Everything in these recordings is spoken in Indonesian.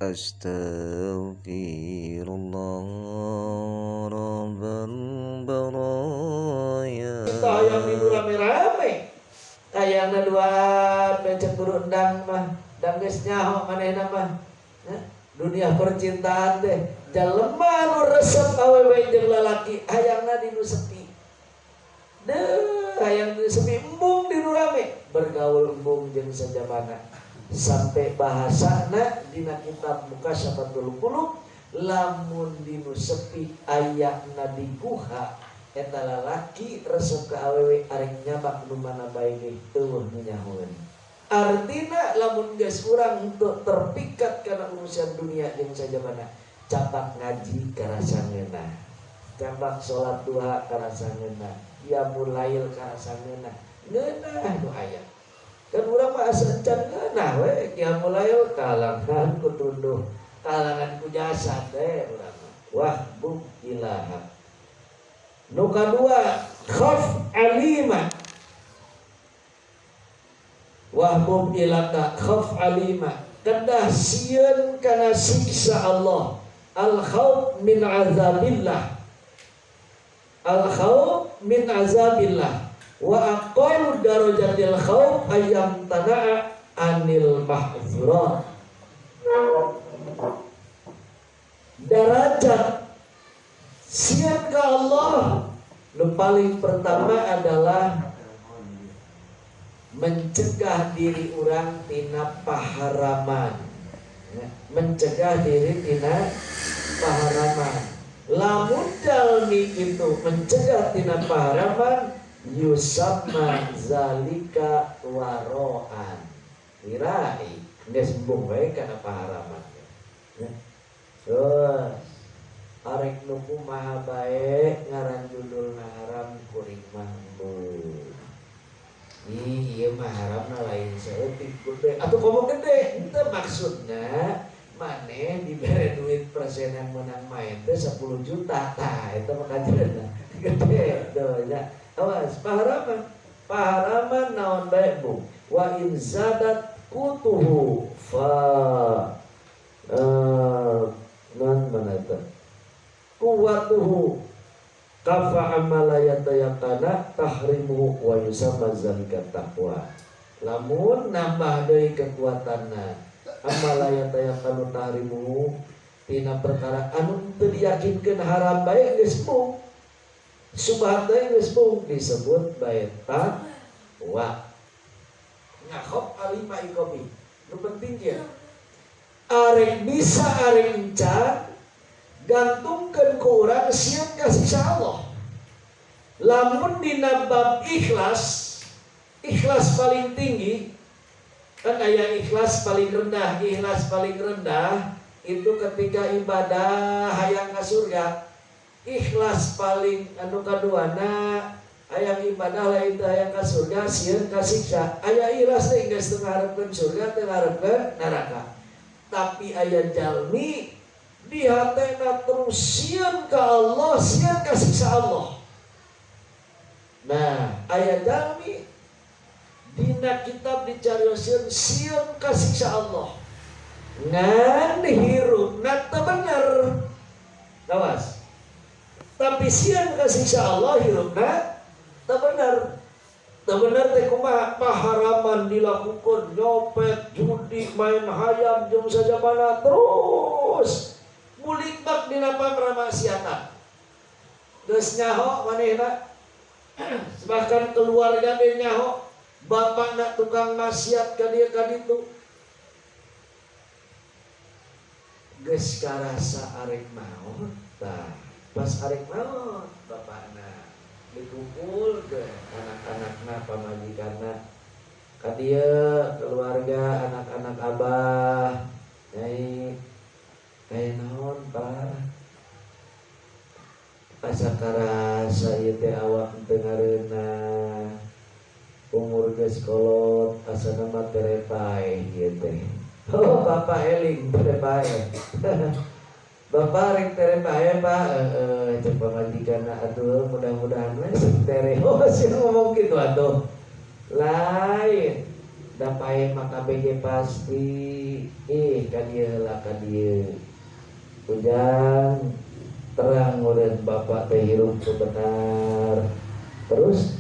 Astaghfirullah Rabbal baraya. Kita hayang minggu rame-rame. Hayang dua becek guru ndang mah, ndang geus nyaho manehna mah. Dunia percintaan teh jelema nu resep awewe jeung lalaki hayangna di nu sepi. Hayang di sepi embung di nu rame, bergaul embung jeung sajabana. Sampai bahasana dina kitab Mukasyafatul Qulub, lamun di nu sepi ayakna di guha eta lalaki resep ka awewe arek nyabak nu mana bae ge teueuh nu nyahoeun. Artina lamun geus urang untuk terpikat karena urusan dunia jeung sajabana, cabak ngaji karasa ngeunah, cabak salat duha karasa ngeunah, qiyamul lail karasa ngeunah nu aya. Kan urang mah asa encan ngeunah we qiyamul lail kalangan ku tunduh, kalangan ku jasad urang mah. Wah bu ilaha. Nu kadua khaf alima. Wahbub ilaka khaf alima, kedah sieun kana siksa Allah. Al khauf min azabillah, al khauf min azabillah, wa aqallu darajatil khauf ayyam tana'a anil mahzurat. Derajat sieun ka Allah nu paling pertama adalah mencegah diri orang tina paharaman, mencegah diri tina paharaman. Lamun jalmi itu mencegah tina paharaman, yusamma zalika waroan. Wirai geus embung wae kana paharaman. Terus arek nu kumaha bae ngaran judulna haram kuring mah embung. Iya mah haramna lain saeutik gede atau komo gede, itu maksudnya maneh dibere duit persenan menang main teh 10 juta. Tah eta mah kajeunna gede tuh nya. Awas paharaman naon bae bu. Wa in zadat kutuhu fa mana eta kuwatuhu kafa amalayata yakana tahrimu wa yusamma zalika taqwa. Lamun nambah deui kekuatanna amalayata yakanu tahrimu tina perkara anu teu diyakinkeun haram bae geus mung subhat deui geus mung disebut bae taqwa. Ngakhop alima ikobi nu penting kieu arek bisa arek encan gantungkeun ku urang sieun ka siksa Allah. Lamun dina bab ikhlas, ikhlas paling tinggi kan aya ikhlas paling rendah. Ikhlas paling rendah itu ketika ibadah hayang ka surga. Ikhlas paling anu kaduana hayang ibadah lain teh hayang ka surga, sieun ka siksa. Aya ikhlas teh geus teu ngaharepkeun surga, teu ngaharepkeun neraka. Tapi aya jalmi di hatena terus sieun ka Allah, sieun ka siksa Allah. Nah, aya jalmi dina kitab dicariosieun sieun ka siksa Allah. Ngan hirupna teu bener. Awas. Tapi sieun ka siksa Allah hirupna teu bener. Teu bener teh kumaha paharaman dilakukeun, nyopet, judi, main hayam jeung sajabana terus mulik bak dina pamaksiatan. Geus nyaho manehna bahkan keluarga ge nyaho, bapakna tukang maksiat ka dieu ka ditu. Geus karasa arek maot, tah pas arek maot bapakna dikumpul ke anak-anakna pamajikanna ka dieu keluarga anak-anak abah nyai kayak naon pak asa karasa ieu teh awak teu ngareuna umur geus kolot asa nama terepae ieu teh. Oh bapak eling terepae. Bapak rek terepae pak cek pamajikanna atuh mudah-mudahan we tere. Oh sih ngomong kitu atuh. Lain dapae maka BG pasti kadieu lah kadieu ujang terang udah bapak teh hirup benar terus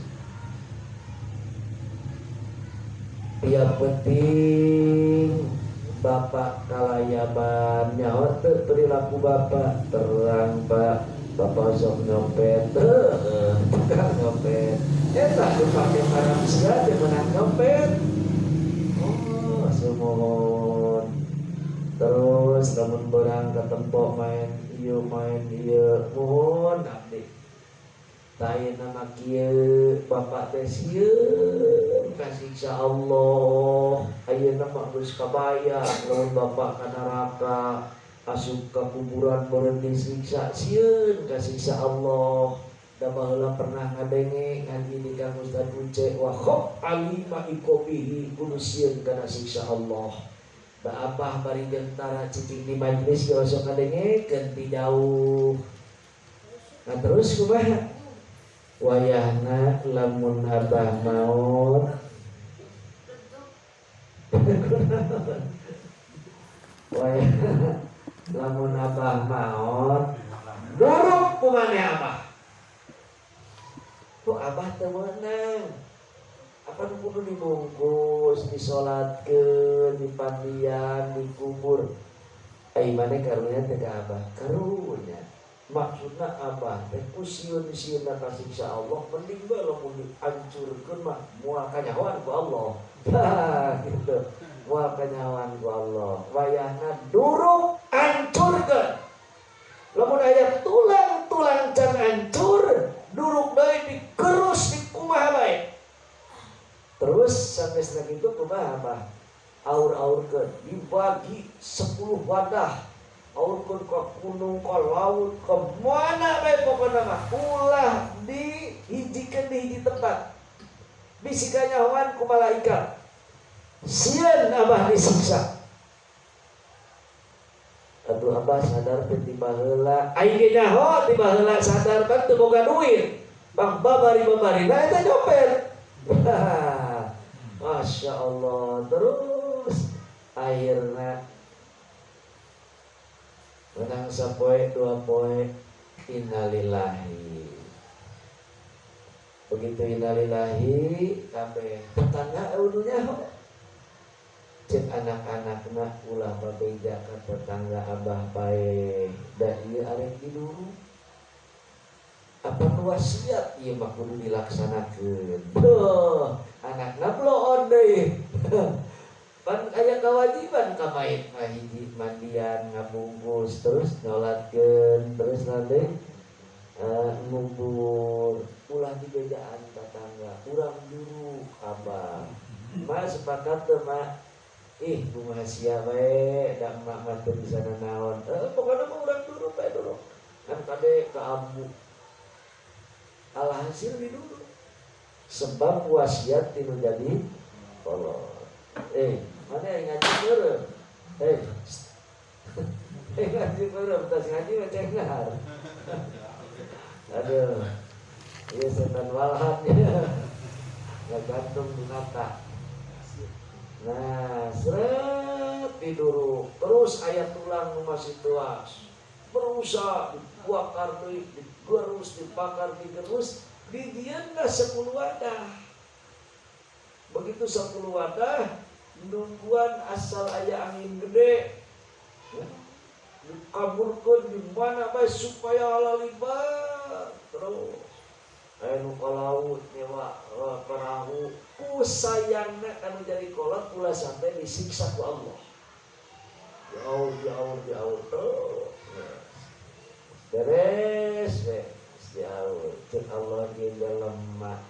tiap penting bapak kalayaban nyawa teu perilaku bapak terang pak bapak sok nyopet tukang nyopet tak dipake barang sia teh menang nyopet sumohon terus lamun berang ke tempat main ieu mohon abdi tayin nama kieu bapak teh sieun kasiksa Allah ayeuna mah geus kabayang lamun bapak ka neraka asup ka kuburan beureun disiksa sieun kasiksa Allah da baheula pernah ngadenge ngaji di Kang Ustaz Uce wa khop alima ikobihi kudu sieun kana siksa Allah da abah bari gentara cicing di majlis geus sok ngadengekeun ti jauh nah terus kumaha wayahna lamun abah maut wayahna lamun abah maut duruk kumane abah tuh abah teu meunang apa nu kudu dibungkus disolatkeun dipandian dikubur ai mane karunya teh ka abah karunya maksudna abah teh ku sieun-sieunna kasiksa Allah mending bae lamun dihancurkeun mah moal kanyawan ku Allah gitu moal kanyawan ku Allah wayahna duruk hancurkeun lamun aya tulang-tulang can hancur duruk deui dikerus dikumaha bae terus sampai sakitu kumaha apa aur-aurkeun dibagi 10 wadah aurkeun ka gunung ka laut ka mana bae pokona mah ulah dihijikeun di hiji tempat bisi kanyawan ku malaikat sieun abah disiksa atuh abah sadar teh ti baheula aing ge nyaho ti baheula sadar kan teu boga duit bang babari nah eta nyopet Masya Allah terus akhirnya menang sapoe 2 poe innalillahi begitu innalillahi kabeh tetangga udunya cek anak-anakna ulah babeja ka tetangga abah bae da ieu arek dulu apa nu wasiat ieu mah kudu dilaksanakeun duh anakna bloon deui pan aya kewajiban ka maid mah hiji mandian ngabungkus terus nyolatkeun terus nanti ngubur ulah dibedaan tetangga urang dulu abah mah sepakat teu mah kumaha sia bae da emak mah teu bisa nanaon pokona mah urang dulu bae dulu kan kade ka abu alhasil di dulu sebab wasiat tinu jadi kolot mana yang ngaji meureum ngaji meureum tas ngaji mah cengar aduh ieu setan walhat ngagantung di mata nah seret tidur terus aya tulang nu masih tuas berusaha dibakar deui digerus dibakar digerus didieunna 10 wadah begitu 10 wadah nungguan asal aya angin gede dikaburkeun di mana bae supaya halalibat terus aya nu ka laut nyewa perahu ku sayangna anu jadi kolot ulah sampai disiksa ku Allah jauh terus beres jauh cek Allah di dalam mak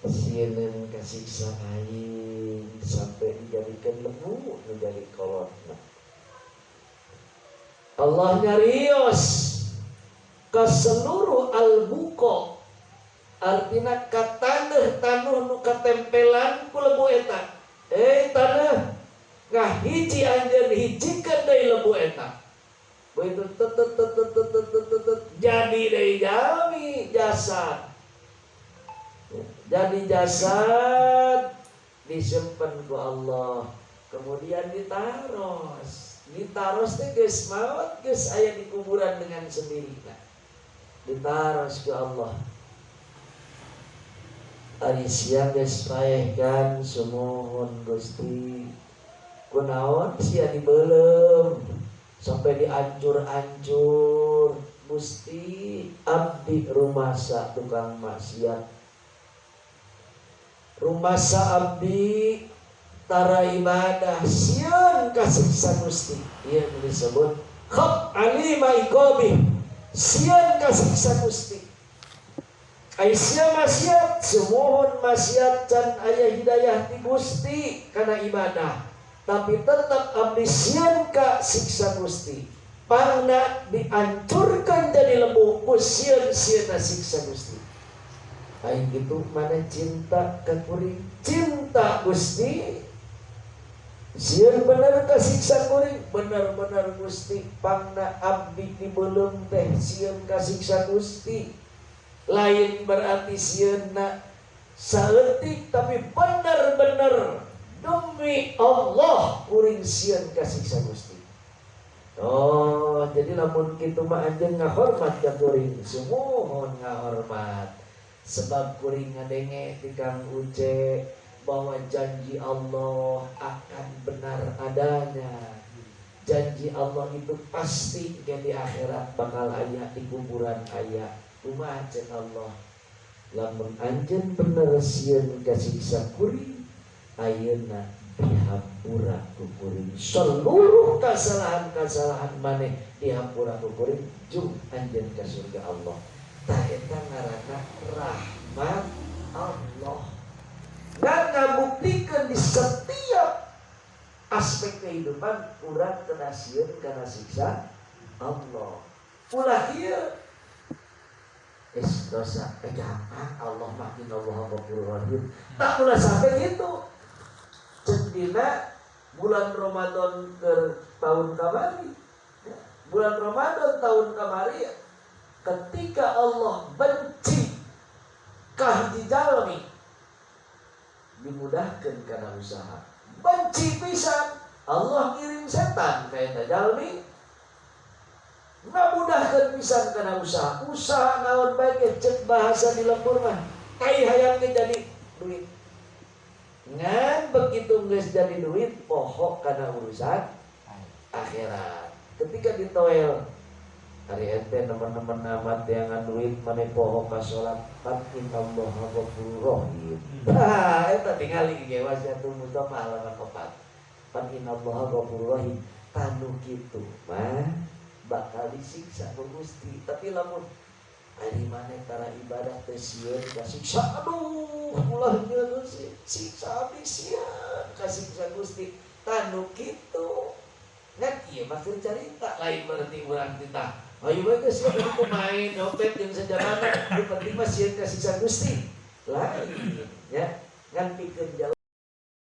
sieun kasiksa aing sampai dijadikan lembu menjadi kolot Allah nyarios ke seluruh albuko artina ka taneuh nu katempelan ku lembu eta taneuh ngahiji anjeun hijikeun deui lembu eta begitu jadi deui jalmi jasad jadi jasad disimpan ku Allah, kemudian ditaros teh geus maot geus aya di kuburan dengan sendirinya, ditaros ku Allah. Ari siang geus paehkan sumuhun Gusti, kunaon sia dibeulem sampai diancur-ancur. Gusti abdi rumasa tukang maksiat, rumasa abdi tara ibadah sieun kasiksa Gusti. Ieu disebut khab alima iqabi, sieun kasiksa Gusti. Aisyah maksiat, semohon maksiat can aya hidayah di Gusti kana ibadah, tapi tetap abdi sieun ka siksa Gusti. Pangna dihancurkan jadi lembu, sieun siksa Gusti. Aing gitu mana cinta ka kuring, cinta Gusti. Sieun bener ka siksa kuring, bener-bener Gusti. Pangna abdi dibeulem teh sieun ka siksa Gusti. Lain berarti sieunna saeutik tapi bener-bener demi Allah kuring sieun ka siksa Gusti. Oh, jadi lamun kitu mah anjeun ngahormat ka kuring, sumuhun ngahormat. Sebab kuring ngadenge ti Kang Uce bahwa janji Allah akan benar adanya. Janji Allah itu pasti di akhirat bakal aya, di kuburan aya. Kumaha cenah Allah, lamun anjeun bener sieun ka siksa kuring, ayeuna dihampura ku kuring. Seluruh kesalahan-kesalahan maneh dihampura ku kuring, jung anjeun ka surga Allah. Tah eta ngaranna rahmat Allah. Dan ngabuktikeun di setiap aspek kehidupan urang kena sieun kana siksa Allah. Ulah ieu es dosa jangan Allah makin Allah Ghafurur Rahim. Tak ulah sampai gitu. Cendina bulan Ramadan ke tahun kamari, bulan Ramadan tahun kamari, ketika Allah benci kahiji jalmi dimudahkan karena usaha, benci pisan Allah ngirim setan ka eta jalmi ngabudahkeun pisan karena usaha. Usaha naon bae cek bahasa di lembur mah ai hayang jadi duit. Ngan begitu geus jadi duit pohok karena urusan akhirat. Ketika ditoel hari ente teman-teman amat yang duit maneh pohok ka salat Allah Ghafurur Rahim. Nah, eta tingali ge wasiatul Mustafa halaman 4. Allah Ghafurur Rahim tanu kitu mah bakal disiksa ku Gusti. Tapi lamun ari maneh tara ibadah teh sieun ka siksa, aduh ulah nyeun siksa abdi sieun ka siksa Gusti. Tanu kitu ngan ieu mah keur carita lain berarti urang titah ayo bae geus kitu main nyopet jeung sajabana, penting mah sieun ka siksa Gusti lain ya ngan pikeun